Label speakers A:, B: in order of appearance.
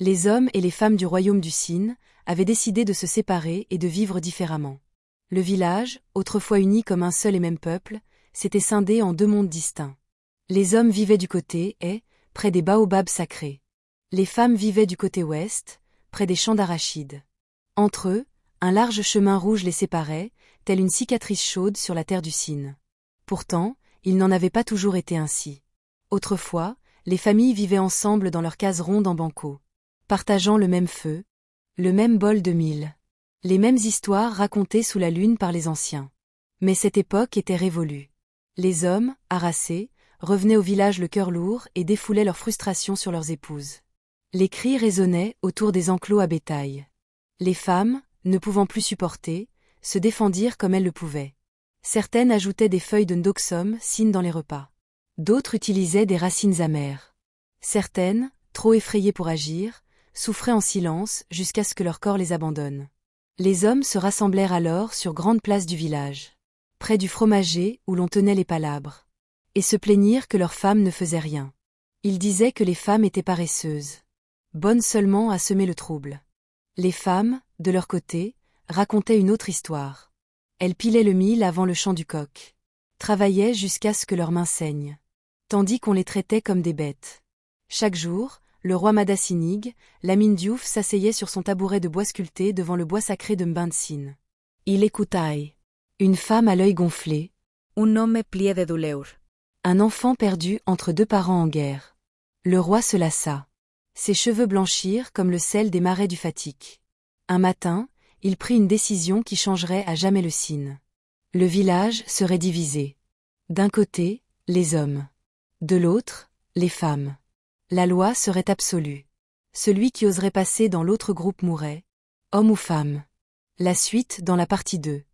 A: Les hommes et les femmes du royaume du Sin avaient décidé de se séparer et de vivre différemment. Le village, autrefois uni comme un seul et même peuple, s'était scindé en deux mondes distincts. Les hommes vivaient du côté est, près des baobabs sacrés. Les femmes vivaient du côté ouest, près des champs d'arachides. Entre eux, un large chemin rouge les séparait, telle une cicatrice chaude sur la terre du Sin. Pourtant, il n'en avait pas toujours été ainsi. Autrefois, les familles vivaient ensemble dans leurs cases rondes en banco, partageant le même feu, le même bol de mil, les mêmes histoires racontées sous la lune par les anciens. Mais cette époque était révolue. Les hommes, harassés, revenaient au village le cœur lourd et défoulaient leur frustration sur leurs épouses. Les cris résonnaient autour des enclos à bétail. Les femmes, ne pouvant plus supporter, se défendirent comme elles le pouvaient. Certaines ajoutaient des feuilles de ndoxum, sin dans les repas. D'autres utilisaient des racines amères. Certaines, trop effrayées pour agir, souffraient en silence jusqu'à ce que leur corps les abandonne. Les hommes se rassemblèrent alors sur grande place du village, près du fromager où l'on tenait les palabres, et se plaignirent que leurs femmes ne faisaient rien. Ils disaient que les femmes étaient paresseuses, bonnes seulement à semer le trouble. Les femmes, de leur côté, racontaient une autre histoire. Elles pilaient le mil avant le chant du coq, travaillaient jusqu'à ce que leurs mains saignent, tandis qu'on les traitait comme des bêtes. Chaque jour, le roi Madassinig, Lamine Diouf s'asseyait sur son tabouret de bois sculpté devant le bois sacré de Mbinsin. Il écoutait. Une femme à l'œil gonflé. Un homme plié de douleur. Un enfant perdu entre deux parents en guerre. Le roi se lassa. Ses cheveux blanchirent comme le sel des marais du Fatik. Un matin, il prit une décision qui changerait à jamais le Sin. Le village serait divisé. D'un côté, les hommes. De l'autre, les femmes. La loi serait absolue. Celui qui oserait passer dans l'autre groupe mourrait. Homme ou femme. La suite dans la partie 2.